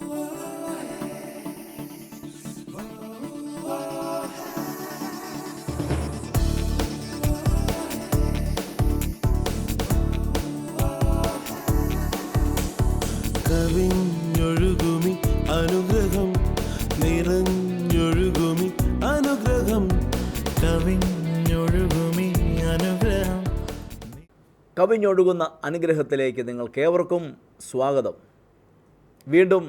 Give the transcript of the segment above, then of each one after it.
കവിഞ്ഞൊഴുകുമി അനുഗ്രഹം, നിറഞ്ഞൊഴുകുമി അനുഗ്രഹം, കവിഞ്ഞൊഴുകുമി അനുഗ്രഹം. കവിഞ്ഞൊഴുകുന്ന അനുഗ്രഹത്തിലേക്ക് നിങ്ങൾക്കേവർക്കും സ്വാഗതം. വീണ്ടും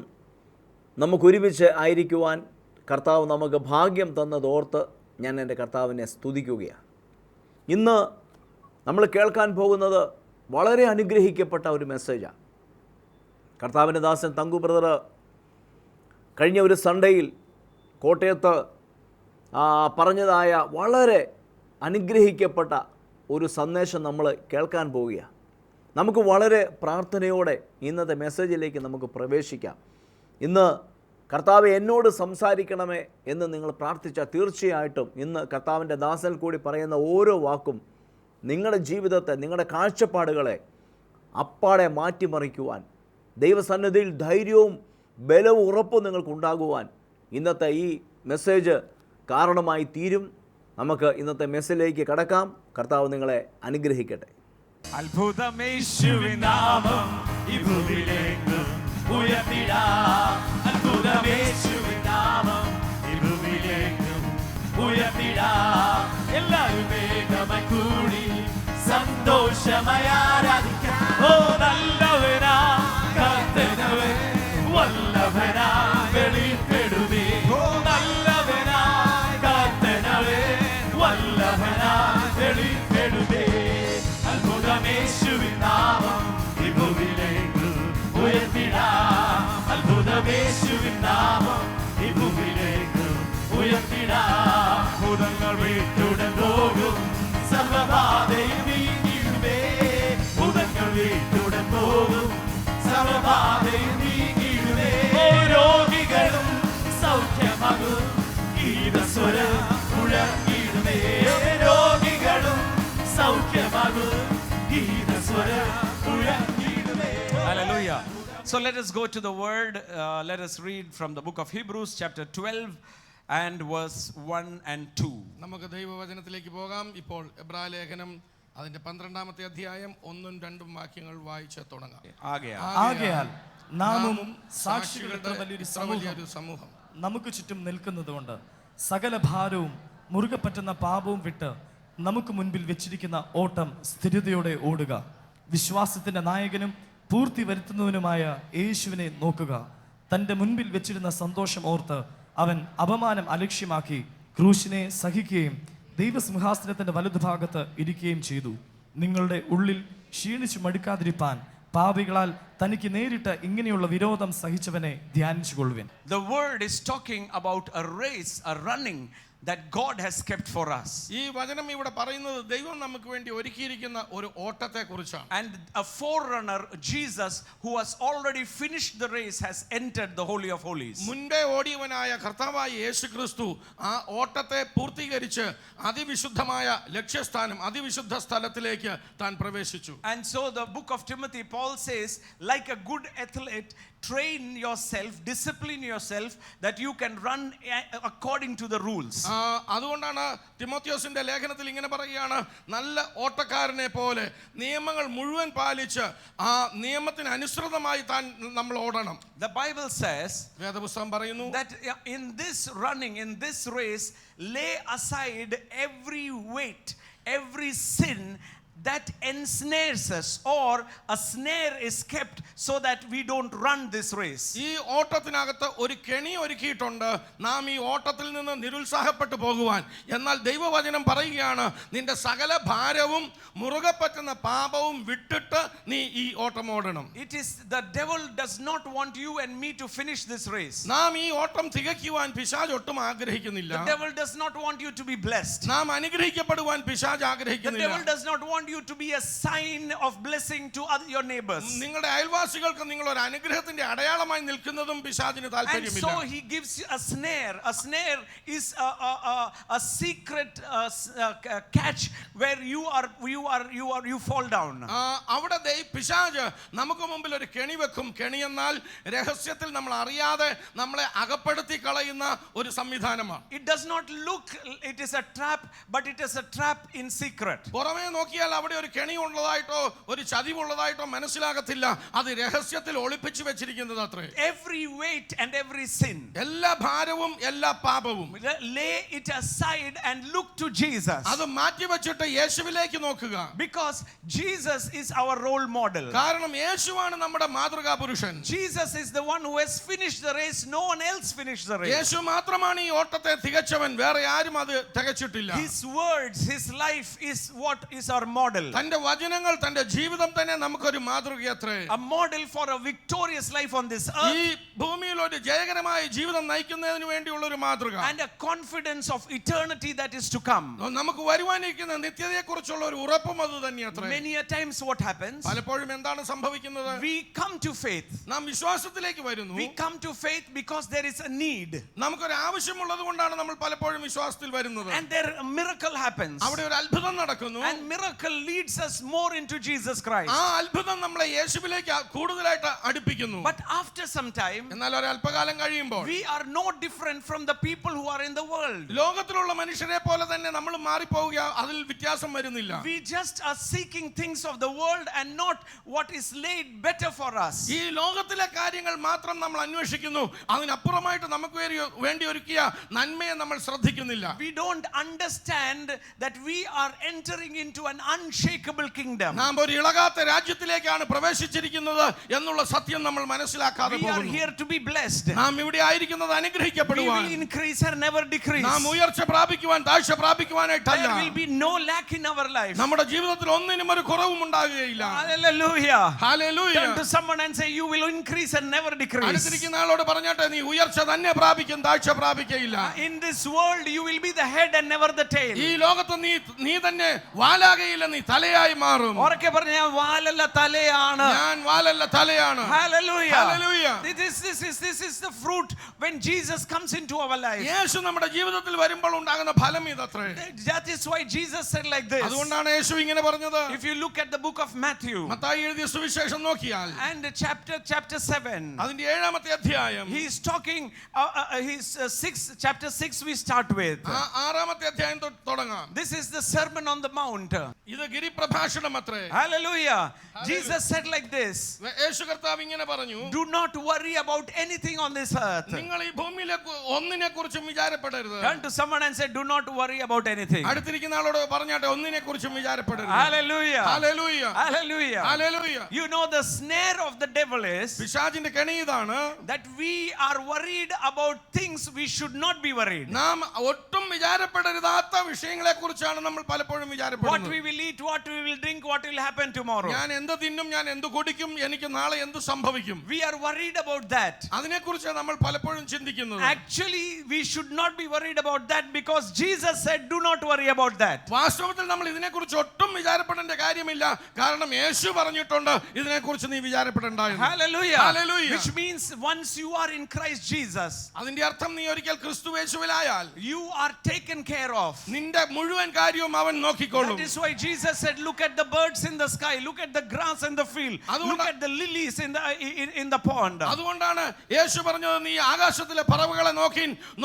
നമുക്കൊരുമിച്ച് ആയിരിക്കുവാൻ കർത്താവ് നമുക്ക് ഭാഗ്യം തന്നതോർത്ത് ഞാൻ എൻ്റെ കർത്താവിനെ സ്തുതിക്കുകയാണ്. ഇന്ന് നമ്മൾ കേൾക്കാൻ പോകുന്നത് വളരെ അനുഗ്രഹിക്കപ്പെട്ട ഒരു മെസ്സേജാണ്. കർത്താവിൻ്റെ ദാസൻ തങ്കു ബ്രദർ കഴിഞ്ഞ ഒരു സൺഡേയിൽ കോട്ടയത്ത് പറഞ്ഞതായ വളരെ അനുഗ്രഹിക്കപ്പെട്ട ഒരു സന്ദേശം നമ്മൾ കേൾക്കാൻ പോവുകയാണ്. നമുക്ക് വളരെ പ്രാർത്ഥനയോടെ ഇന്നത്തെ മെസ്സേജിലേക്ക് നമുക്ക് പ്രവേശിക്കാം. ഇന്ന് കർത്താവ് എന്നോട് സംസാരിക്കണമേ എന്ന് നിങ്ങൾ പ്രാർത്ഥിച്ചാൽ തീർച്ചയായിട്ടും ഇന്ന് കർത്താവിൻ്റെ ദാസൻ കൂടി പറയുന്ന ഓരോ വാക്കും നിങ്ങളുടെ ജീവിതത്തെ, നിങ്ങളുടെ കാഴ്ചപ്പാടുകളെ അപ്പാടെ മാറ്റിമറിക്കുവാൻ, ദൈവസന്നിധിയിൽ ധൈര്യവും ബലവും ഉറപ്പും നിങ്ങൾക്കുണ്ടാകുവാൻ ഇന്നത്തെ ഈ മെസ്സേജ് കാരണമായി തീരും. നമുക്ക് ഇന്നത്തെ മെസ്സേജിലേക്ക് കടക്കാം. കർത്താവ് നിങ്ങളെ അനുഗ്രഹിക്കട്ടെ. അത്ഭുതമേശുവിൻ നാമം ഈ ഭൂമിയിലേക്ക് ഉയർത്തിടാം. അത്ഭുതമേശുവിൻ നാമം ഈ ഭൂമിയിലേക്ക് ഉയർത്തിടാം. എല്ലാവരും വേഗമായി കൂടി സന്തോഷമായി ആരാധിക്കാം. ഓ നല്ലവനാ കർത്തനവേ, വല്ലഭനാ വെളിപ്പെടുവേ. ഓ നല്ലവനാ കർത്തനവേ, വല്ലഭനാ വെളിപ്പെടുവേ. അത്ഭുതമേശുവിൻ നാമം ഈ ഭൂമിയിലേക്ക് ഉയർത്തിടാം. അത്ഭുതമേശുവിൻ നാമം ഈ ഭൂമിയിലേക്ക് ഉയർത്തിടാം. ഭൂതങ്ങൾ വീട്ടുടൻ പോകും, സർവബാധയും നീങ്ങിടുമേ. ഭൂതങ്ങൾ വീട്ടുടൻ പോകും, സർവബാധയും നീങ്ങിടുമേ. രോഗികളും സൗഖ്യമാകും, ഗീതസ്വരം മുഴങ്ങിടുമേ. രോഗികളും സൗഖ്യമാകും, ഗീതസ്വരം മുഴങ്ങിടുമേ. Hallelujah. So let us go to the word. Let us read from the book of Hebrews chapter 12 and verse 1 and 2. നമുക്ക് ദൈവവചനത്തിലേക്ക് പോകാം. ഇപ്പോൾ എബ്രായ ലേഖനം അതിന്റെ 12-ാമത്തെ അധ്യായം 1-2 വാക്യങ്ങൾ വായിച്ച് തുടങ്ങാം. ആകയാൽ നാമും സാക്ഷികളുടെ വലിയൊരു സമൂഹം നമുക്ക് ചുറ്റും നിൽക്കുന്നതുകൊണ്ട് സകല ഭാരവും മുറുകെ പറ്റുന്ന പാപവും വിട്ട് നമുക്ക് മുൻപിൽ വെച്ചിരിക്കുന്ന ഓട്ടം സ്ഥിരതയോടെ ഓടുക. വിശ്വാസത്തിന്റെ നായകനും പൂർത്തി വരുത്തുന്നവനുമായ യേശുവിനെ നോക്കുക. തൻ്റെ മുൻപിൽ വെച്ചിരുന്ന സന്തോഷം ഓർത്ത് അവൻ അപമാനം അലക്ഷ്യമാക്കി ക്രൂശിനെ സഹിക്കുകയും ദൈവസിംഹാസനത്തിന്റെ വലതുഭാഗത്ത് ഇരിക്കുകയും ചെയ്തു. നിങ്ങളുടെ ഉള്ളിൽ ക്ഷീണിച്ചു മടുക്കാതിരിപ്പാൻ പാപികളാൽ തനിക്ക് നേരിട്ട് ഇങ്ങനെയുള്ള വിരോധം സഹിച്ചവനെ ധ്യാനിച്ചുകൊള്ളുവിൻ. The word is talking about a race, a running that God has kept for us. ഈ വചനം ഇവിടെ പറയുന്നത് ദൈവം നമുക്ക് വേണ്ടി ഒരുക്കിയിരിക്കുന്ന ഒരു ഓട്ടത്തെ കുറിച്ചാണ്. And a forerunner, Jesus, who has already finished the race, has entered the Holy of Holies. മുൻപേ ഓടിയവനായ കർത്താവായ യേശുക്രിസ്തു ആ ഓട്ടത്തെ പൂർത്തീകരിച്ച് അതിവിശുദ്ധമായ ലക്ഷ്യസ്ഥാനം, അതിവിശുദ്ധ സ്ഥലത്തിലേക്ക് താൻ പ്രവേശിച്ചു. And so the book of Timothy, Paul says, like a good athlete, train yourself, discipline yourself that you can run according to the rules. അതുകൊണ്ടാണ് തിമോത്തിയോസിന്റെ ലേഖനത്തിൽ ഇങ്ങനെ പറയുകയാണ്, നല്ല ഓട്ടക്കാരനെ പോലെ നിയമങ്ങൾ മുഴുവൻ പാലിച്ച് ആ നിയമത്തിന് അനുസൃതമായി താൻ നമ്മൾ ഓടണം. The Bible says, വേദപുസ്തകം പറയുന്നു, that in this running, in this race, lay aside every weight, every sin that ensnares us, or a snare is kept so that we don't run this race. ഈ ഓട്ടത്തിനകത്ത് ഒരു കെണി ഒരുക്കിയിട്ടുണ്ട്, നാം ഈ ഓട്ടത്തിൽ നിന്ന് നിരുത്സാഹപ്പെട്ടു പോകുവാൻ. എന്നാൽ ദൈവവചനം പറയുകയാണ്, നിന്റെ സകല ഭാരവും മുറുകെ പറ്റുന്ന പാപവും വിട്ടിട്ട് നീ ഈ ഓട്ടം ഓടണം. It is the devil does not want you and me to finish this race. നാം ഈ ഓട്ടം തികയ്ക്കുവാൻ പിശാച് ഒട്ടും ആഗ്രഹിക്കുന്നില്ല. The devil does not want you to be blessed. നാം അനുഗ്രഹിക്കപ്പെടുവാൻ പിശാച് ആഗ്രഹിക്കുന്നില്ല. The devil does not want you to be a sign of blessing to your neighbors. നിങ്ങളുടെ അയൽവാസികൾക്ക് നിങ്ങൾ ഒരു അനുഗ്രഹത്തിന്റെ അടയാളമായി നിൽക്കുന്നതും പിശാചിന് And താല്പര്യമില്ല. so he gives you a snare. A snare is a secret catch where you fall down. അവിടെ പിശാച് നമുക്ക് മുമ്പിൽ ഒരു കെണി വെക്കും. കെണി എന്നാൽ രഹസ്യത്തിൽ നമ്മൾ അറിയാതെ നമ്മളെ അകപ്പെടുത്തി കളയുന്ന ഒരു സംവിധാനമാണ്. It does not look it is a trap, but it is a trap in secret. പുറമേ നോക്കിയാൽ അവിടെ ഒരു കെണി ഉള്ളതായിട്ടോ ഒരു ചതിവുള്ളതായിട്ടോ മനസ്സിലാകത്തില്ല. അത് രഹസ്യത്തിൽ ഒളിപ്പിച്ചു വെച്ചിരിക്കുന്നത് അത്രേ. Every weight and every sin, എല്ലാ ഭാരവും എല്ലാ പാപവും lay it aside and look to Jesus. അത് മാറ്റി വെച്ചിട്ട് യേശുവിലേക്ക് നോക്കുക. Because Jesus is our role model. കാരണം യേശുവാണ് നമ്മുടെ മാതൃകാ പുരുഷൻ. Jesus is the one who has finished the race. No one else finished the race. യേശു മാത്രമാണ് ഈ ഓട്ടത്തെ തികച്ചവൻ. വേറെ ആരും അത് തികച്ചിട്ടില്ല. His words, his life is what is our model. തന്റെ വചനങ്ങൾ തന്റെ ജീവിതം തന്നെ നമുക്കൊരു മാതൃകയത്രേ. A model for a victorious life on this ഈ earth ഭൂമിയിൽ ഒരു ജയകരമായ ജീവിതം നയിക്കുന്നതിന് വേണ്ടിയുള്ള ഒരു മാതൃക. and a confidence of eternity that is to come. നമുക്ക് വരുവാനിരിക്കുന്ന നിത്യതയെക്കുറിച്ചുള്ള ഒരു ഉറപ്പും അത് തന്നെയത്രേ. Many a times what happens, പലപ്പോഴും എന്താണ് സംഭവിക്കുന്നത്? we come to faith. നാം വിശ്വാസത്തിലേക്ക് വരുന്നു. We come to faith because there is a need. നമുക്കൊരു ആവശ്യമുള്ളത് കൊണ്ടാണ് നമ്മൾ പലപ്പോഴും വിശ്വാസത്തിൽ വരുന്നത്. And there a miracle happens. അവിടെ ഒരു അത്ഭുതം നടക്കുന്നു. And miracle leads us more into Jesus Christ. ആ അത്ഭുതം നമ്മളെ യേശുവിലേക്ക് കൂടുതലായിട്ട് അടുപ്പിക്കുന്നു. But after some time, എന്നാൽ ഒരു അല്പകാലം കഴിയുമ്പോൾ we are no different from the people who are in the world. ലോകത്തിലുള്ള മനുഷ്യരെ പോലെ തന്നെ നമ്മൾ മാറിപ്പോവുക. അതിൽ വ്യത്യാസം വരുന്നില്ല. We just are seeking things of the world and not what is laid better for us. ഈ ലോകത്തിലെ കാര്യങ്ങൾ മാത്രം നമ്മൾ അന്വേഷിക്കുന്നു. അതിനപ്പുറമായിട്ട് നമുക്ക് വേണ്ടി ഒരുക്കിയ നന്മയെ നമ്മൾ ശ്രദ്ധിക്കുന്നില്ല. We don't understand that we are entering into an unshakable kingdom. നാം ഒരു ഇളകാത്ത രാജ്യത്തിലേക്കാണ് പ്രവേശിച്ചിരിക്കുന്നത് എന്നുള്ള സത്യം നമ്മൾ മനസ്സിലാക്കാതെ We are പോകുന്നു. here to be blessed. നാം ഇവിടെ ആയിരിക്കുന്നത് We അനുഗ്രഹിക്കപ്പെടുവാൻ. will increase and never decrease. നാം ഉയർച്ച പ്രാപിക്കുവാൻ താഴ്ച പ്രാപിക്കുവാനായിട്ടല്ല. There will be no lack in our life. നമ്മുടെ ജീവിതത്തിൽ ഒന്നിനും ഒരു കുറവും ഉണ്ടാകുകയില്ല. Hallelujah. Hallelujah. Turn to someone and say, you will increase and never decrease. അടുത്തിരിക്കുന്ന ആളോട് പറഞ്ഞാട്ടെ, നീ ഉയർച്ച തന്നെ പ്രാപിക്കും, താഴ്ച പ്രാപിക്കയില്ല. In this world you will be the head and never the tail. ഈ ലോകത്ത് നീ തന്നെ വാലാകയില്ല, നീ തലയായി മാറും. ഉറക്കെ പറഞ്ഞ ഞാൻ വാലല്ല തലയാണ്. ഞാൻ വാലല്ല തലയാണ്. Hallelujah. Hallelujah. This is the fruit when Jesus comes into our life. യേശു നമ്മുടെ ജീവിതത്തിൽ വരുമ്പോൾ ഉണ്ടാകുന്ന ഫലം ഇതത്രേ. That is why Jesus said like this. അതുകൊണ്ടാണ് യേശു ഇങ്ങനെ പറഞ്ഞത്. If you look at the book of Matthew Mathai എഴുതിയ സുവിശേഷം നോക്കിയാൽ and chapter 7, അതിന്റെ 7ാമത്തെ അധ്യായം, he is talking chapter 6 we start with. 6ാമത്തെ അധ്യായം തുടങ്ങാം. This is the Sermon on the Mount. ഇത് ഗിരിപ്രഭാഷണം അത്രേ. Hallelujah. Jesus said like this. യേശു കർത്താവ് ഇങ്ങനെ പറഞ്ഞു, Do not worry about anything on this earth. നിങ്ങൾ ഈ ഭൂമിയിലെ ഒന്നിനെ കുറിച്ചും വിചാരപ്പെടരുത്. Turn to someone and say, do not worry about anything. അടുത്തിരിക്കുന്ന ആളോട് പറഞ്ഞാട്ടെ, ഒന്നിനെ കുറിച്ചും വിചാരപ്പെടരുത്. Hallelujah. Hallelujah. Hallelujah. Hallelujah. You know the snare of the devil is പിശാചിന്റെ കെണി ഇതാണ്. that we are worried about things we should not be worried. നാം ഒട്ടും വിചാരപ്പെടരുതാത്ത വിഷയങ്ങളെ കുറിച്ചാണ് നമ്മൾ പലപ്പോഴും What വിചാരപ്പെടുന്നത്. we will eat, what we will drink, what will happen tomorrow. ഞാൻ എന്ത് തിന്നും, ഞാൻ എന്ത് കുടിക്കും, എനിക്ക് നാളെ എന്ത് സംഭവിക്കും, We are worried about that. അതിനെക്കുറിച്ച് നമ്മൾ പലപ്പോഴും ചിന്തിക്കുന്നത്. Actually, we should not be worried about that because Jesus said, do not worry about that. വാസ്തവത്തിൽ നമ്മൾ ഇതിനെക്കുറിച്ച് ഒട്ടും വിചാരപ്പെടേണ്ട കാര്യമില്ല. കാരണം യേശു പറഞ്ഞിട്ടുണ്ട് ഇതിനെക്കുറിച്ച് നീ വിചാരപ്പെടേണ്ട എന്ന്. Hallelujah. Hallelujah. Which means once you are in Christ Jesus, അതിന്റെ അർത്ഥം നീ ഒരിക്കൽ ക്രിസ്തു യേശുവിലായാൽ you are taken care of. നിന്റെ മുഴുവൻ കാര്യവും അവൻ നോക്കിക്കൊള്ളും. That is why Jesus said, look at the birds in the sky, look at the grass in the field, look at the lilies in the pond. അതുകൊണ്ടാണ് യേശു പറഞ്ഞത്, നീ ആകാശത്തിലെ പറവകളെ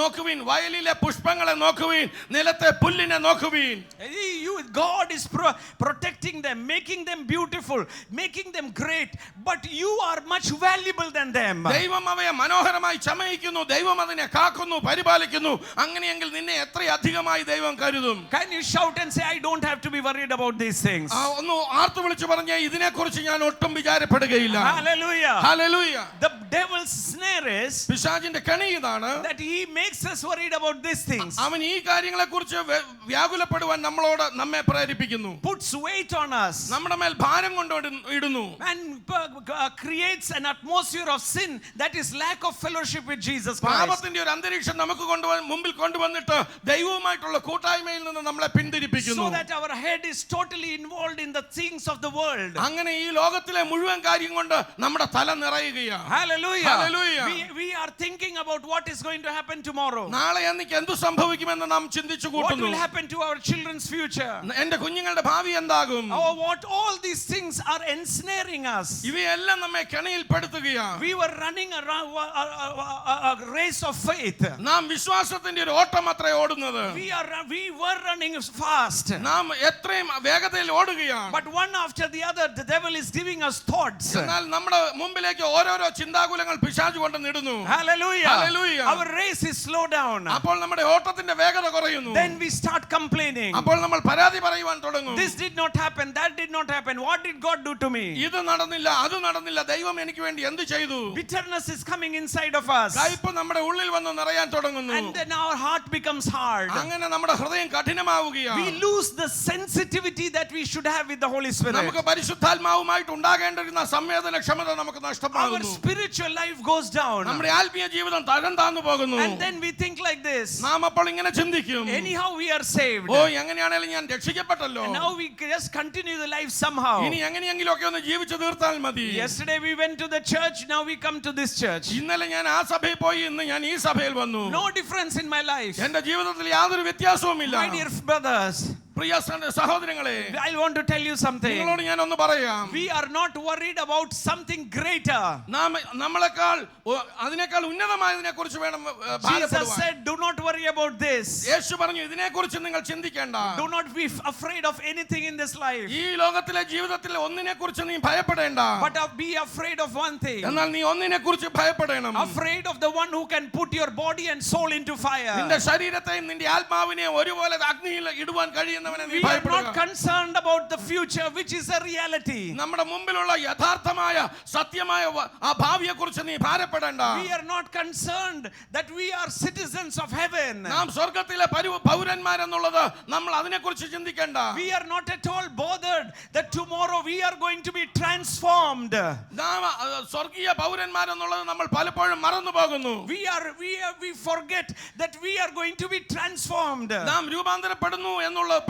നോക്കുവിൻ, വയലിലെ പുഷ്പങ്ങളെ നോക്കുവിൻ, നിലത്തെ പുല്ലിനെ നോക്കുവിൻ. God is protecting them, making them beautiful, making them great, but you are much valuable than them. ദൈവം അവയെ മനോഹരമായി ചമയിക്കുന്നു, ദൈവം അതിനെ കാക്കുന്നു, പരിപാലിക്കുന്നു. അങ്ങനെയെങ്കിൽ നിന്നെ എത്രയധികമായി ദൈവം കരുതും. Can you shout and say, I don't have to be worried about these things? ഒന്ന് ആർത്തു വിളിച്ചു പറഞ്ഞേ, ഇതിനെക്കുറിച്ച് ഞാൻ ഒട്ടും വിചാരപ്പെടുകയില്ല. Hallelujah. Hallelujah. The devil's snare is പിശാചിന്റെ കെണി ഇതാണ്. that he makes us worried about these things. അവൻ ഈ കാര്യങ്ങളെക്കുറിച്ച് വ്യാകുലപ്പെടുവാൻ നമ്മെ പ്രേരിപ്പിക്കുന്നു. Puts weight on us. നമ്മുടെ മേൽ ഭാരം കൊണ്ടിടുന്നു. And creates an atmosphere of sin that is lack of fellowship with Jesus Christ. പാപത്തിന്റെ ഒരു അന്തരീക്ഷം നമുക്ക് മുമ്പിൽ കൊണ്ടുവന്നിട്ട് ദൈവവുമായിട്ടുള്ള കൂട്ടായ്മയിൽ നിന്ന് നമ്മളെ പിന്തിരിപ്പിക്കുന്നു. So that our head is totally involved in the things of the world. അങ്ങനെ ഈ ലോകത്തിലെ മുഴുവൻ കാര്യം കൊണ്ട് നമ്മുടെ തല നിറയുകയാണ്. Hallelujah. Hallelujah. We are thinking about what is going to happen tomorrow. നാളെ എനിക്ക് എന്തു സംഭവിക്കുമെന്ന് നാം ചിന്തിച്ചു What കൂട്ടുന്നു. will happen to our children's future? എന്റെ കുഞ്ഞുങ്ങളുടെ ഭാവി എന്താകും? Oh, what all these things are ensnaring us. ഇവയെല്ലാം നമ്മെ കെണിയിൽപ്പെടുത്തുകയാണ്. We were running around a race of faith. നാം വിശ്വാസത്തിന്റെ ഒരു ഓട്ടം അത്രേ ഓടുന്നത്. We were running fast. നാം എത്രയും വേഗതയിൽ ഓടുകയാണ്. But one after the other, the devil is giving us thoughts. എന്നാൽ നമ്മുടെ മുമ്പിലേക്ക് ഓരോരോ ചിന്താകുലങ്ങൾ പിശാച് കൊണ്ട് നിടുന്നു. Hallelujah. Hallelujah. Our race is slow down. അപ്പോൾ നമ്മുടെ ഓട്ടത്തിന്റെ വേഗത കുറയുന്നു. Then we start complaining. അപ്പോൾ നമ്മൾ പരാതി പറയുവാൻ തുടങ്ങും. This did not happen, that did not happen. What did God do to me? ഇത് നടന്നില്ല, അത് നടന്നില്ല, ദൈവം എനിക്ക് വേണ്ടി എന്ത് ചെയ്തു? Bitterness is coming inside of us. കയ്പ് നമ്മുടെ ഉള്ളിൽ വന്ന് നിറയാൻ തുടങ്ങുന്നു. And then our heart becomes hard. അങ്ങനെ നമ്മുടെ ഹൃദയം കഠിനമാവുകയാണ്. We lose the sensitivity that we should have with the Holy Spirit. നമുക്ക് പരിശുദ്ധാത്മാവുമായിട്ട് ഉണ്ടാകേണ്ടിരുന്ന സംവേദനക്ഷമത നമുക്ക് Our നഷ്ടമാകുന്നു. spiritual life goes down. നമ്മുടെ ആത്മീയ ജീവിതം തരം താഴ്ന്നു പോകുന്നു. And then we think like this. നാം അപ്പോൾ ഇങ്ങനെ ചിന്തിക്കും, Anyhow we are saved. ഓ എങ്ങനെയാണെങ്കിലും ഞാൻ രക്ഷിക്കപ്പെട്ടല്ലോ, And now we just continue the life somehow. ഇനി എങ്ങനെയെങ്കിലും ഒക്കെ ഒന്ന് ജീവിച്ചു തീർത്താൽ മതി. Yesterday we went to the church, now we come to this church. ഇന്നലെ ഞാൻ ആ സഭയിൽ പോയി, ഇന്ന് ഞാൻ ഈ സഭയിൽ വന്നു. No difference in my life. എന്റെ ജീവിതത്തിൽ യാതൊരു വ്യത്യാസവുമില്ല. My dear brothers, പ്രിയ സഹോദരങ്ങളെ, I want to tell you something. നിങ്ങളോട് ഞാൻ ഒന്ന് പറയാം. We are not worried about something greater. നമ്മളെക്കാൾ അതിനേക്കാൾ ഉന്നതമായതിനെ കുറിച്ച് വേണം Jesus ഭാരപ്പെടുവാൻ. said, do not worry about this. യേശു പറഞ്ഞു, ഇതിനെക്കുറിച്ച് നിങ്ങൾ ചിന്തിക്കേണ്ട. Do not be afraid of anything in this life. ഈ ലോകത്തിലെ ജീവിതത്തിൽ ഒന്നിനെക്കുറിച്ച് നീ ഭയപ്പെടേണ്ട. But be afraid of one thing. എന്നാൽ നീ ഒന്നിനെക്കുറിച്ച് ഭയപ്പെടണം. Afraid of the one who can put your body and soul into fire. നിന്റെ ശരീരത്തെയും നിന്റെ ആത്മാവിനെയും ഒരുപോലെ അഗ്നിയിൽ ഇടുവാൻ കഴിയുന്നവനെ നീ We are not ഭയപ്പെടുക. concerned about the future, which is a reality. നമ്മുടെ മുമ്പിലുള്ള യഥാർത്ഥമായ സത്യമായ ആ ഭാവിയെക്കുറിച്ച് നീ ഭാരപ്പെടേണ്ട. We are not concerned that we are citizens of heaven. നാം സ്വർഗ്ഗത്തിലെ പൗരന്മാരെന്നുള്ളത് നമ്മൾ അതിനെക്കുറിച്ച് ചിന്തിക്കേണ്ട. We are not at all bothered that tomorrow we are going to be transformed. നാം സ്വർഗീയ പൗരന്മാരെന്നുള്ളത് നമ്മൾ പലപ്പോഴും മറന്നു പോകുന്നു. We forget that we are going to be transformed. നാം രൂപാന്തരപ്പെടുന്നു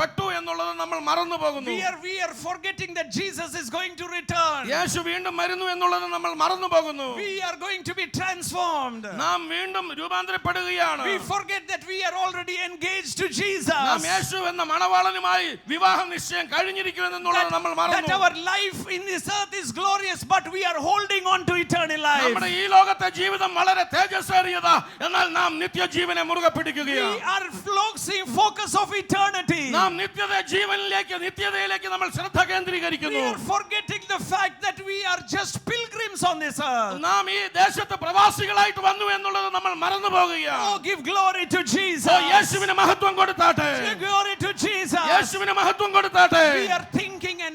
പെട്ടു എന്നുള്ളത് നമ്മൾ മറന്നു പോകുന്നു. We are forgetting that Jesus is going to return. യേശു വീണ്ടും വരുന്നു എന്നുള്ളത് നമ്മൾ മറന്നു പോകുന്നു. We are going to be transformed. നാം വീണ്ടും രൂപാന്തരപ്പെടുകയാണ്. We forget that we are already engaged to Jesus. നാം യേശു എന്ന മണവാളനുമായി വിവാഹ നിശ്ചയം കഴിഞ്ഞിരിക്കുമെന്നുള്ളത് നമ്മൾ മറന്നു. That our life in this earth is glorious, but we are holding on to eternal life. നമ്മുടെ ഈ ലോകത്തെ ജീവിതം വളരെ തേജസ്സേറിയതാ, എന്നാൽ നാം നിത്യജീവനെ മുറുകെ പിടിക്കുകയാണ്. We are losing focus of eternity. നാം നിത്യതയിലേക്ക് നമ്മൾ ശ്രദ്ധ കേന്ദ്രീകരിക്കുന്നു. We are forgetting the fact that we are just pilgrims on this earth. നാം ഈ ദേശത്ത് പ്രവാസികളായിട്ട് വന്നു എന്നുള്ളത് നമ്മൾ മറന്നു പോകുകയാണ്. Oh, give glory to Jesus. യേശുവിന് മഹത്വം കൊടുത്താട്ടെ. Give glory to Jesus. യേശുവിന് മഹത്വം കൊടുത്താട്ടെ. We are thinking and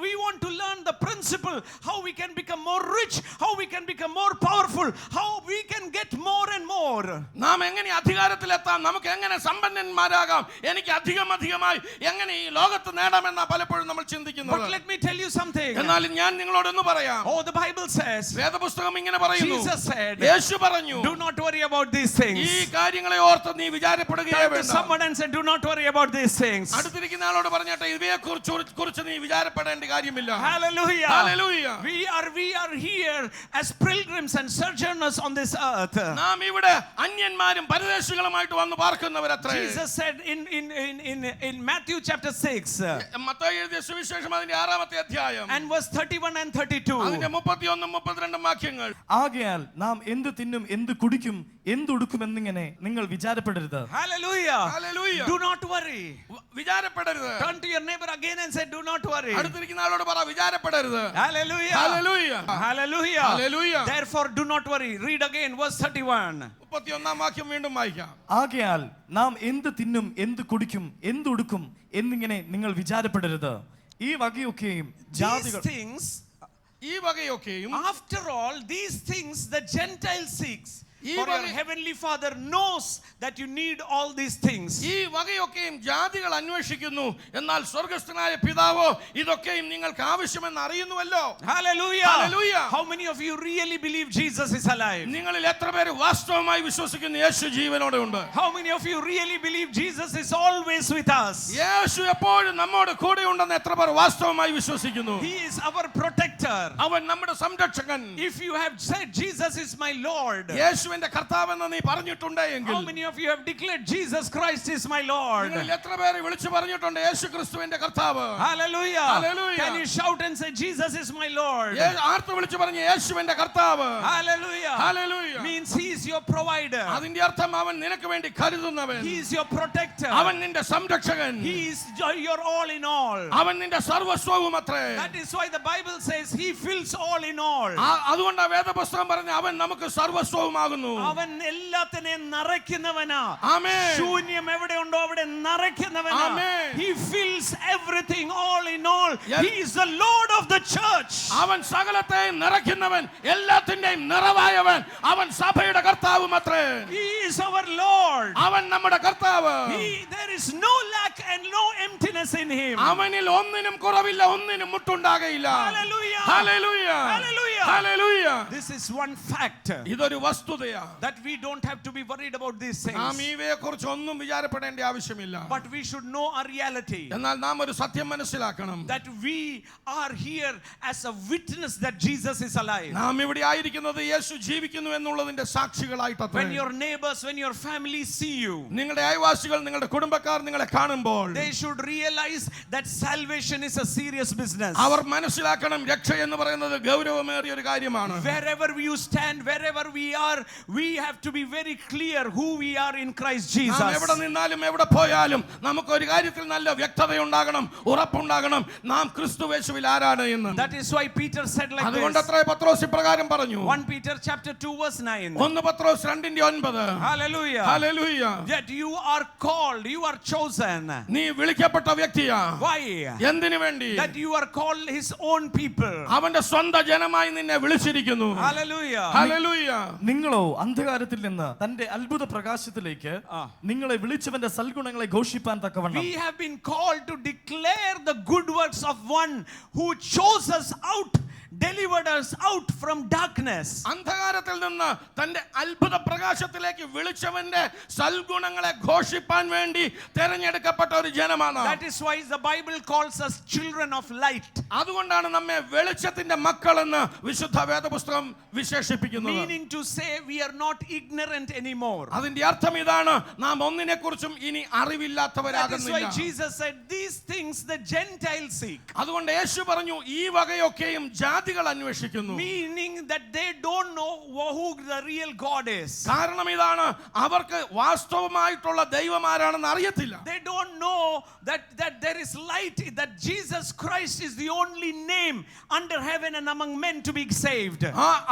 we want to learn the principle how we can become more rich, how we can become more powerful, how we can get more and more. നാം എങ്ങനെ അധികാരത്തിലെത്താം, നമുക്ക് എങ്ങനെ സമ്പന്നന്മാരാകാം, എനിക്ക് അധികമായി എങ്ങനെ ഈ ലോകത്ത് നേടാമെന്ന പലപ്പോഴും നമ്മൾ ചിന്തിക്കുന്നത്. But let me tell you something. എന്നാൽ ഞാൻ നിങ്ങളോടൊന്ന് പറയാം. Oh, the Bible says, വേദപുസ്തകം ഇങ്ങനെ പറയുന്നു. Jesus said, യേശു പറഞ്ഞു, do not worry about these things. ഈ കാര്യങ്ങളെ ഓർത്ത് നീ വിചാരപ്പെടുകയേ Turn to വേണ്ട. someone and say, do not worry about these things. അടുത്തിരിക്കുന്ന ആളോട് പറഞ്ഞാട്ടെ, ഇവയെക്കുറിച്ച് നീ വിചാരപ്പെടേണ്ട കാര്യമില്ല. Hallelujah. Hallelujah. We are here as pilgrims and sojourners on this earth. നാം ഇവിടെ അന്യന്മാരും പരദേശികളുമായിട്ട് വന്ന് പാർക്കുന്നവരത്രേ. Jesus said in Matthew chapter 6 Mathai എഴുതിയ സുവിശേഷം അതിന്റെ 6-ാമത്തെ അധ്യായം and verse 31 and 32. അതിന്റെ 31-32 വാക്യങ്ങൾ. ആകയാൽ നാം എന്ത് തിന്നും എന്ത് കുടിക്കും എന്തുടുക്കും എന്നിങ്ങനെ നിങ്ങൾ വിചാരപ്പെടരുത്. Hallelujah. Hallelujah. Do not worry. വിചാരപ്പെടരുത്. Turn to your neighbor again and say, do not worry. അടുത്തിരിക്കുന്ന ആളോട് പറ, വിചാരപ്പെടരുത്. Hallelujah. Hallelujah. Hallelujah. Hallelujah. Therefore do not worry. Read again verse 31. 31-ാം വാക്യം വീണ്ടും വായിക്കാം. ആകയാൽ നാം എന്ത് തിന്നും എന്ത് കുടിക്കും എന്തുടുക്കും എന്നിങ്ങനെ നിങ്ങൾ വിചാരപ്പെടരുത്. ഈ വകയൊക്കെയും These things, ഈ വകയൊക്കെയും after all, these things the Gentile seeks. For your heavenly Father knows that you need all these things. ഈ വകയൊക്കെയും ജാതികൾ അന്വേഷിക്കുന്നു, എന്നാൽ സ്വർഗ്ഗസ്ഥനായ പിതാവോ ഇതൊക്കെയും നിങ്ങൾക്ക് ആവശ്യമെന്ന് അറിയുന്നുവല്ലോ. Hallelujah. Hallelujah. How many of you really believe Jesus is alive? നിങ്ങളിൽ എത്ര പേര് വാസ്തവമായി വിശ്വസിക്കുന്നു യേശു ജീവനോടെ ഉണ്ട്? How many of you really believe Jesus is always with us? യേശു എപ്പോഴും നമ്മോട് കൂടെ ഉണ്ടെന്ന് എത്ര പേർ വാസ്തവമായി വിശ്വസിക്കുന്നു? He is our protector. അവൻ നമ്മുടെ സംരക്ഷകൻ. If you have said Jesus is my Lord, യേശുവിന്റെ കർത്താവെന്ന് നീ പറഞ്ഞിട്ടുണ്ടെങ്കിൽ, how many of you have declared Jesus Christ is my Lord? നിങ്ങളിൽ എത്ര പേര് വിളിച്ചു പറഞ്ഞിട്ടുണ്ട് യേശു ക്രിസ്തുവിന്റെ കർത്താവ്? Hallelujah. Hallelujah. Can you shout and say Jesus is my Lord? ആർത്ത് വിളിച്ചു പറഞ്ഞു യേശുവിന്റെ കർത്താവ്? Hallelujah. Hallelujah. Means he is your provider. അതിന്റെ അർത്ഥം അവൻ നിനക്ക് വേണ്ടി കരുതുന്നവൻ. He is your protector. അവൻ നിന്റെ സംരക്ഷകൻ. He is your all in all. അവൻ നിന്റെ സർവസ്വവും അത്രേ. That is why the Bible says he fills all in all. അതുകൊണ്ടാണ് വേദപുസ്തകം പറഞ്ഞത് അവൻ നമുക്ക് സർവസ്വവുമാകുന്നു. അവൻ എല്ലാത്തിനെയും നിറയ്ക്കുന്നവനാ. ആമേൻ. ശൂന്യം എവിടെ ഉണ്ടോ അവിടെ നിറയ്ക്കുന്നവനാ. ആമേൻ. He fills everything all in all. Yes. He is the Lord of the church. അവൻ സകലത്തെയും നിറയ്ക്കുന്നവൻ, എല്ലാത്തിന്റെയും നിറവായവൻ. അവൻ സഭയുടെ കർത്താവും അത്രേ. He is our Lord. അവൻ നമ്മുടെ കർത്താവ്. There is no lack and no emptiness in him. അവനിൽ ഒന്നിനും കുറവില്ല, ഒന്നിനും മുട്ടുണ്ടാകയില്ല. Hallelujah. Hallelujah. Hallelujah. Hallelujah. This is one fact ഇതൊരു വസ്തുതയാ. that we don't have to be worried about these നാം things, ഇവയെക്കുറിച്ച് ഒന്നും വിചാരപ്പെടേണ്ട ആവശ്യമില്ല. but we should know a reality എന്നാൽ നാം ഒരു സത്യം മനസ്സിലാക്കണം. that we are here as a witness that Jesus is alive. നാം ഇവിടെ ആയിരിക്കുന്നത് യേശു ജീവിക്കുന്നു എന്നുള്ളതിന്റെ സാക്ഷികളായിട്ടത്രേ. When your neighbors, when your family see you, നിങ്ങളുടെ അയൽവാസികൾ, നിങ്ങളുടെ കുടുംബക്കാർ നിങ്ങളെ കാണുമ്പോൾ they should realize that salvation is a serious business. അവർ മനസ്സിലാക്കണം രക്ഷ എന്ന് പറയുന്നത് ഗൗരവമേറിയ ഒരു കാര്യമാണ്. Wherever you stand, wherever we are, we have to be very clear who we are in Christ Jesus. നാം എവിടെ നിന്നാലും എവിടെ പോയാലും നമുക്ക് ഒരു കാര്യത്തിൽ നല്ല വ്യക്തതയുണ്ടാകണം, ഉറപ്പുണ്ടാകണം, നാം ക്രിസ്തുയേശുവിൽ ആരാണ് എന്ന്. That is why Peter said like അതുകൊണ്ട് this. അത്രേ പത്രോസ് ഇപ്രകാരം പറഞ്ഞു. 1 Peter chapter 2 verse 9. 1 Pathros 2:9. Hallelujah. Hallelujah. That you are called, you are chosen. നീ വിളിക്കപ്പെട്ട വ്യക്തിയാ. Why? എന്തിനു വേണ്ടി? That you are called his own people. അവന്റെ സ്വന്തം ജനമായി നിന്നെ വിളിച്ചിരിക്കുന്നു. Hallelujah. ഹല്ലേലൂയ. നിങ്ങളോ അന്ധകാരത്തിൽ നിന്ന് തന്റെ അത്ഭുത പ്രകാശത്തിലേക്ക് നിങ്ങളെ വിളിച്ചവന്റെ സൽഗുണങ്ങളെ ഘോഷിപ്പാൻ തക്കവണ്ണം. We have been called to declare the good works of one who chose us out, delivered us out from darkness. അന്ധകാരത്തിൽ നിന്ന് തന്റെ അത്ഭുത പ്രകാശത്തിലേക്ക് വിളിച്ചവന്റെ സൽഗുണങ്ങളെ ഘോഷിപ്പാൻ വേണ്ടി തിരഞ്ഞെടുക്കപ്പെട്ട ഒരു ജനമാണ്. That is why the Bible calls us children of light. അതുകൊണ്ടാണ് നമ്മെ വെളിച്ചത്തിന്റെ മക്കൾ എന്ന് വിശുദ്ധ വേദപുസ്തകം വിശേഷിപ്പിക്കുന്നത്. Meaning to say we are not ignorant anymore. അതിന്റെ അർത്ഥം ഇതാണ്, നാം ഒന്നിനെ കുറിച്ചും ഇനി That is why അറിവില്ലാത്തവരാകുന്നില്ല. Jesus said these things the Gentiles seek. അതുകൊണ്ട് യേശു പറഞ്ഞു ഈ വകയൊക്കെയും ജാതികൾ അന്വേഷിക്കുന്നു. Meaning that they don't know who the real God is. കാരണം ഇതാണ്, അവർക്ക് വാസ്തവമായിട്ടുള്ള ദൈവം ആരാണെന്ന് അറിയത്തില്ല. They don't know that there is light, that Jesus Christ is the only name under heaven and among men to be saved.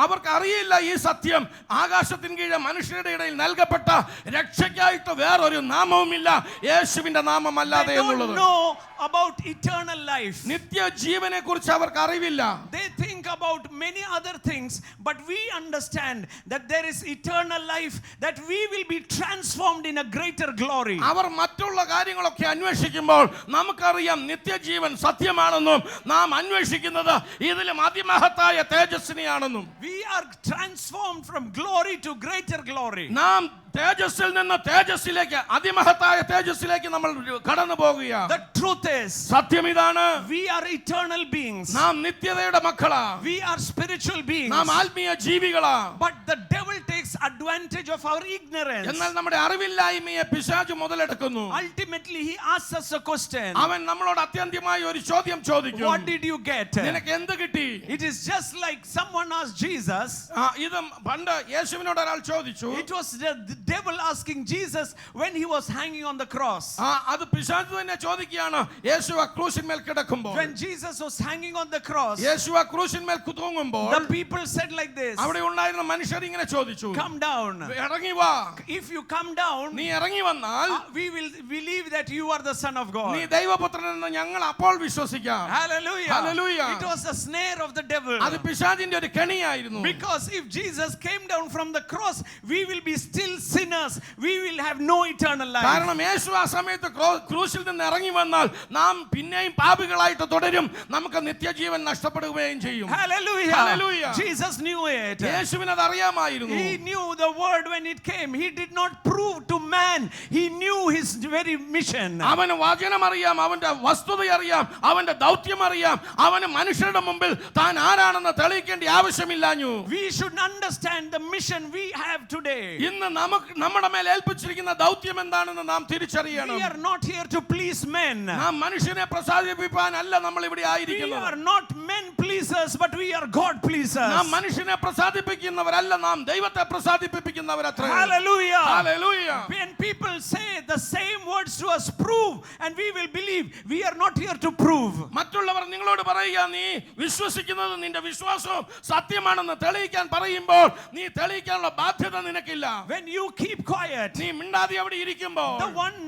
അവർക്ക് അറിയില്ല ഈ സത്യം, ആകാശത്തിന് കീഴെ മനുഷ്യരുടെ ഇടയിൽ നൽകപ്പെട്ട രക്ഷയ്ക്കായിട്ട് വേറൊരു നാമവുമില്ല യേശുവിന്റെ നാമമല്ലാതെ They don't എന്നുള്ളത്. know about eternal life. നിത്യജീവനെ കുറിച്ച് അവർക്ക് അറിവില്ല. They think about many other things, but we understand that there is eternal life, that we will be transformed in a greater glory. അവർ മറ്റുള്ള കാര്യങ്ങളൊക്കെ അന്വേഷിക്കുമ്പോൾ നമുക്കറിയാം നിത്യജീവൻ സത്യമാണെന്നും നാം അന്വേഷിക്കുന്നത് ഇതിലും അതിമഹത്തായ തേജസ്സിനെയാണെന്നും. We are transformed from glory to greater glory. നാം തേജസ്സിൽ നിന്ന് തേജസ്സിലേക്ക്, അതിമഹത്തായ തേജസ്സിലേക്ക് നമ്മൾ കടന്നു പോകുകയാണ്. The truth is, സത്യം ഇതാണ്, we are eternal beings. നാം നിത്യതയുടെ മക്കളാ. We are spiritual beings. നാം ആത്മീയ ജീവികളാ. But the devil takes advantage of our ignorance. എന്നാൽ നമ്മുടെ അറിവില്ലായ്മയെ പിശാച് മുതലെടുക്കുന്നു. Ultimately, he asks us a question. അവൻ നമ്മളോട് അത്യന്ത്യമായി ഒരു ചോദ്യം ചോദിക്കും. What did you get? നിനക്ക് എന്ത് കിട്ടി? It is just like someone asked Jesus. ഇത് പണ്ട് യേശുവിനോട് ഒരാൾ ചോദിച്ചു. It was the devil asking Jesus when he was hanging on the cross. അത് പിശാച് തന്നെ ചോദിക്കുകയാണ് യേശു ആ ക്രൂശിന്മേൽ കിടക്കുമ്പോൾ. When Jesus was hanging on the cross, യേശു ആ ക്രൂശിന്മേൽ തൂങ്ങുമ്പോൾ the people said like this. അവിടെ ഉണ്ടായിരുന്ന മനുഷ്യർ ഇങ്ങനെ ചോദിച്ചു. come down. ഇറങ്ങി വാ. If you come down, നീ ഇറങ്ങി വന്നാൽ we will believe that you are the Son of God. നീ ദൈവപുത്രനെന്ന് ഞങ്ങൾ അപ്പോൾ വിശ്വസിക്കാം. Hallelujah. Hallelujah. It was a snare of the devil. അത് പിശാചിന്റെ ഒരു കെണിയായിരുന്നു. Because if Jesus came down from the cross, we will be still sinners. We will have no eternal life. കാരണം യേശു ആ സമയത്ത് ക്രൂശിൽ നിന്ന് ഇറങ്ങി വന്നാൽ നാം പിന്നെയും പാപികളായിട്ട് തുടരും. നമുക്ക് നിത്യജീവൻ നഷ്ടപ്പെടുകയും ചെയ്യും. Hallelujah. Hallelujah. Jesus knew it. യേശുവിന് അത് അറിയാമായിരുന്നു. He knew the word when it came. He did not prove to man. He knew his very mission. അവന് വചനം അറിയാം, അവന്റെ വസ്തുത അറിയാം, അവന്റെ ദൗത്യം അറിയാം. അവന് മനുഷ്യരുടെ മുമ്പിൽ താൻ ആരാണെന്ന് തെളിയിക്കേണ്ട ആവശ്യമില്ലാഞ്ഞു. We should understand the mission we have today. ഇന്ന് നമ്മുടെ മേൽ ഏൽപ്പിച്ചിരിക്കുന്ന ദൗത്യം എന്താണെന്ന് നാം തിരിച്ചറിയണം. We are not here to please men. നാം മനുഷ്യനെ പ്രസാദിപ്പിക്കാനല്ല നമ്മൾ ഇവിടെ We ആയിരിക്കുന്നത്. are not men pleasers, but we are God pleasers. നാം മനുഷ്യനെ പ്രസാദിപ്പിക്കുന്നവരല്ല, നാം ദൈവത്തെ പ്രസാദിപ്പിക്കുന്നവരത്രേ. Hallelujah. Hallelujah. When people say the same words to us, prove, and we will believe. We are not here to prove. മറ്റുള്ളവർ നിങ്ങളോട് പറയുക, നീ വിശ്വസിക്കുന്നത് നിന്റെ വിശ്വാസവും സത്യമാണെന്ന് തെളിയിക്കാൻ പറയുമ്പോൾ നീ തെളിയിക്കാനുള്ള ബാധ്യത നിനക്കില്ല. When you keep quiet, നീ മിണ്ടാതെ അവിടെ ഇരിക്കുമ്പോൾ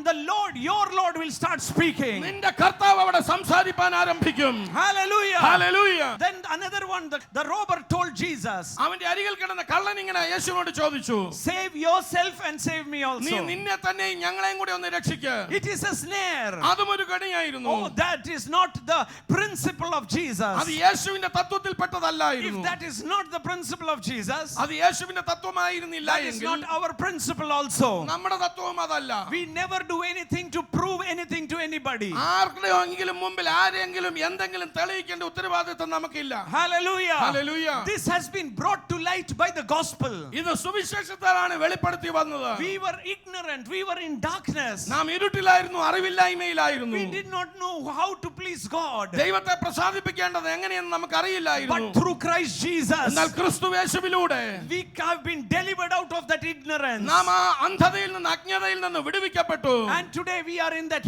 the Lord, your Lord will start speaking. നിന്റെ കർത്താവ് അവിടെ സംസാരിക്കാൻ ആരംഭിക്കും. Hallelujah. Hallelujah. Then another one, the robber told Jesus, അവന്റെ അരികിൽ കിടന്ന കള്ളൻ ഇങ്ങനെ യേശുവിനോട് ചോദിച്ചു, save yourself and save me നീ also. നിന്നെ തന്നെയും ഞങ്ങളെയും കൂടി ഒന്ന് രക്ഷിക്ക്. It is a snare. അതും ഒരു കണിയായിരുന്നു. Oh, that is not the principle of Jesus. അത് യേശുവിന്റെ തത്വത്തിൽ If പെട്ടതല്ലായിരുന്നു. that is not the principle of Jesus, അത് യേശുവിന്റെ തത്വമായിരുന്നില്ല that is എങ്കിൽ not our principle also. നമ്മുടെ തത്വവും അതല്ല. We never do anything to prove anything to anybody. ആരുടെയെങ്കിലും മുമ്പിൽ ആരെങ്കിലും എന്തെങ്കിലും തെളിയിക്കേണ്ട ഉത്തരവാദിത്വം നമുക്കില്ല. Hallelujah. Hallelujah. This has been brought to light by the gospel. ഇത് സുവിശേഷത്താലാണ് വെളിപ്പെടുത്തി വന്നത്. We were ignorant. We were in darkness. നാം ഇരുട്ടിലായിരുന്നു, അറിവില്ലായ്മയിലായിരുന്നു. We did not know how to please God. ദൈവത്തെ പ്രസാദിപ്പിക്കേണ്ടത് എങ്ങനെയെന്ന് നമുക്ക് അറിയില്ലായിരുന്നു. But through Christ Jesus, എന്നാൽ ക്രിസ്തു യേശുവിലൂടെ we have been delivered out of that ignorance. നാം ആ അന്ധതയിൽ നിന്ന്, അജ്ഞതയിൽ നിന്ന് വിടുവിക്കപ്പെട്ടു. And today we are in that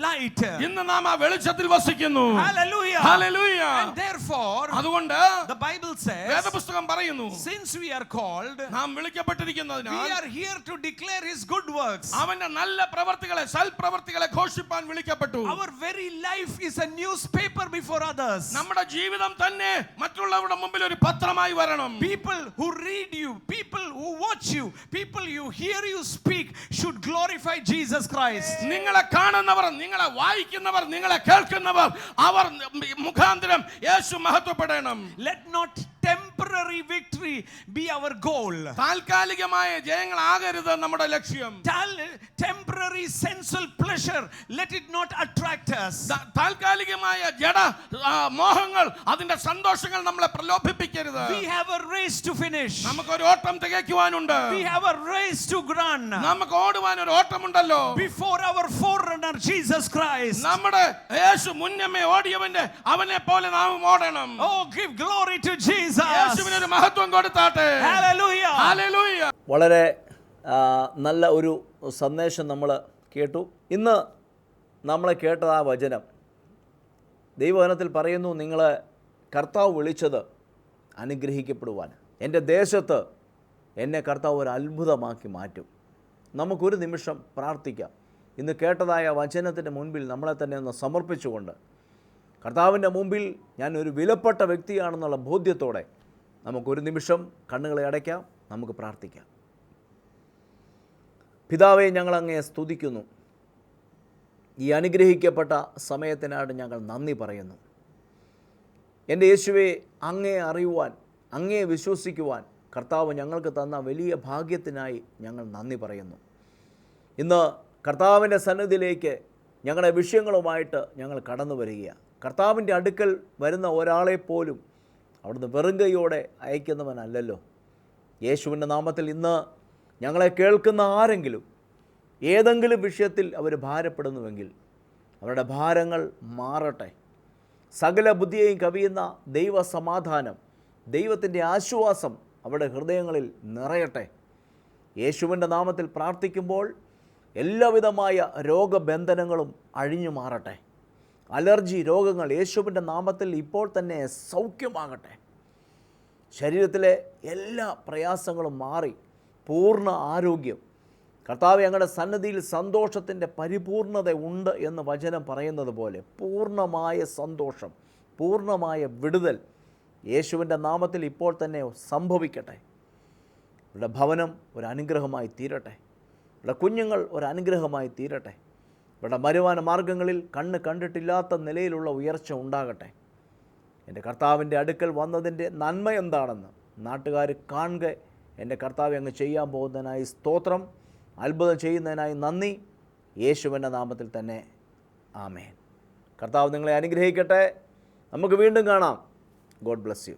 light. ഇന്ന് നാം ആ വെളിച്ചത്തിൽ വസിക്കുന്നു. Hallelujah. Hallelujah. And therefore, അതുകൊണ്ട് the Bible says, വേദപുസ്തകം പറയുന്നു, since we are called, നാം വിളിക്കപ്പെട്ടിരിക്കുന്നതിനാൽ we are here to declare his good works. അവന്റെ നല്ല പ്രവർത്തികളെ, സൽപ്രവർത്തികളെ ഘോഷിപ്പാൻ വിളിക്കപ്പെട്ടു. Our very life is a newspaper before others. നമ്മുടെ ജീവിതം തന്നെ മറ്റുള്ളവരുടെ മുമ്പിൽ ഒരു പത്രമായി വരണം. People who read you, people who watch you, people you hear you speak should glorify Jesus Christ. നിങ്ങളെ കാണുന്നവർ, നിങ്ങളെ വായിക്കുന്നവർ, നിങ്ങളെ കേൾക്കുന്നവർ, അവർ മുഖാന്തരം യേശു മഹത്വപ്പെടണം. Let not temporary victory be our goal. താൽക്കാലികമായ ജയങ്ങളാകരുത് നമ്മുടെ ലക്ഷ്യം. Temporary sensual pleasure, let it not attract us. താൽക്കാലികമായ ജഡ മോഹങ്ങൾ, അതിന്റെ സന്തോഷങ്ങൾ നമ്മളെ പ്രലോഭിപ്പിക്കരുത്. We have a race to finish. നമുക്കൊരു ഓട്ടം തികയ്ക്കുവാനുണ്ട്. We have a race to run. നമുക്ക് ഓടുവാൻ ഒരു ഓട്ടമുണ്ടല്ലോ. Before our forerunner Jesus Christ. നമ്മുടെ യേശു മുന്നമേ ഓടിയവന്റെ അവനെ പോലെ നാം ഓടണം. Oh, give glory to Jesus. യേശുവിന് ഒരു മഹത്വം കൊടുത്താട്ടെ. Hallelujah. ഹല്ലേലൂയ. വളരെ നല്ല ഒരു സന്ദേശം നമ്മൾ കേട്ടു. ഇന്ന് നമ്മൾ കേട്ടത് ആ വചനം, ദൈവവചനത്തിൽ പറയുന്നു, നിങ്ങളെ കർത്താവ് വിളിച്ചത് അനുഗ്രഹിക്കപ്പെടുവാൻ. എൻ്റെ ദേശത്ത് എന്നെ കർത്താവ് ഒരു അത്ഭുതമാക്കി മാറ്റും. നമുക്കൊരു നിമിഷം പ്രാർത്ഥിക്കാം. ഇന്ന് കേട്ടതായ വചനത്തിൻ്റെ മുൻപിൽ നമ്മളെ തന്നെ ഒന്ന് സമർപ്പിച്ചുകൊണ്ട് കർത്താവിൻ്റെ മുമ്പിൽ ഞാൻ ഒരു വിലപ്പെട്ട വ്യക്തിയാണെന്നുള്ള ബോധ്യത്തോടെ നമുക്കൊരു നിമിഷം കണ്ണുകളെ അടയ്ക്കാം, നമുക്ക് പ്രാർത്ഥിക്കാം. പിതാവേ, ഞങ്ങൾ അങ്ങയെ സ്തുതിക്കുന്നു. ഈ അനുഗ്രഹിക്കപ്പെട്ട സമയത്തിനായിട്ട് ഞങ്ങൾ നന്ദി പറയുന്നു. എൻ്റെ യേശുവേ, അങ്ങയെ അറിയുവാൻ, അങ്ങയെ വിശ്വസിക്കുവാൻ കർത്താവ് ഞങ്ങൾക്ക് തന്ന വലിയ ഭാഗ്യത്തിനായി ഞങ്ങൾ നന്ദി പറയുന്നു. ഇന്ന് കർത്താവിൻ്റെ സന്നിധിയിലേക്ക് ഞങ്ങളുടെ വിഷയങ്ങളുമായിട്ട് ഞങ്ങൾ കടന്നു വരികയാണ്. കർത്താവിൻ്റെ അടുക്കൽ വരുന്ന ഒരാളെപ്പോലും അവിടുന്ന് വെറും കൈയോടെ അയക്കുന്നവനല്ലല്ലോ. യേശുവിൻ്റെ നാമത്തിൽ ഇന്ന് ഞങ്ങളെ കേൾക്കുന്ന ആരെങ്കിലും ഏതെങ്കിലും വിഷയത്തിൽ അവർ ഭാരപ്പെടുന്നുവെങ്കിൽ അവരുടെ ഭാരങ്ങൾ മാറട്ടെ. സകല ബുദ്ധിയെയും കവിയുന്ന ദൈവസമാധാനം, ദൈവത്തിൻ്റെ ആശ്വാസം അവരുടെ ഹൃദയങ്ങളിൽ നിറയട്ടെ. യേശുവിൻ്റെ നാമത്തിൽ പ്രാർത്ഥിക്കുമ്പോൾ എല്ലാവിധമായ രോഗബന്ധനങ്ങളും അഴിഞ്ഞു മാറട്ടെ. അലർജി രോഗങ്ങൾ യേശുവിൻ്റെ നാമത്തിൽ ഇപ്പോൾ തന്നെ സൗഖ്യമാകട്ടെ. ശരീരത്തിലെ എല്ലാ പ്രയാസങ്ങളും മാറി പൂർണ്ണ ആരോഗ്യം. കർത്താവ്, ഞങ്ങളുടെ സന്നിധിയിൽ സന്തോഷത്തിൻ്റെ പരിപൂർണത ഉണ്ട് എന്ന് വചനം പറയുന്നത് പോലെ പൂർണ്ണമായ സന്തോഷം, പൂർണ്ണമായ വിടുതൽ യേശുവിൻ്റെ നാമത്തിൽ ഇപ്പോൾ തന്നെ സംഭവിക്കട്ടെ. ഇവിടെ ഭവനം ഒരു അനുഗ്രഹമായി തീരട്ടെ. ഇവിടെ കുഞ്ഞുങ്ങൾ ഒരു അനുഗ്രഹമായി തീരട്ടെ. ഇവിടെ വരുമാന മാർഗങ്ങളിൽ കണ്ണ് കണ്ടിട്ടില്ലാത്ത നിലയിലുള്ള ഉയർച്ച ഉണ്ടാകട്ടെ. എൻ്റെ കർത്താവിൻ്റെ അടുക്കൽ വന്നതിൻ്റെ നന്മ എന്താണെന്ന് നാട്ടുകാർ കാണുക. എൻ്റെ കർത്താവ് അങ്ങ് ചെയ്യാൻ പോകുന്നതിനായി സ്തോത്രം, അത്ഭുതം ചെയ്യുന്നതിനായി നന്ദി. യേശുവിൻ്റെ നാമത്തിൽ തന്നെ ആമേൻ. കർത്താവ് നിങ്ങളെ അനുഗ്രഹിക്കട്ടെ. നമുക്ക് വീണ്ടും കാണാം. God bless you.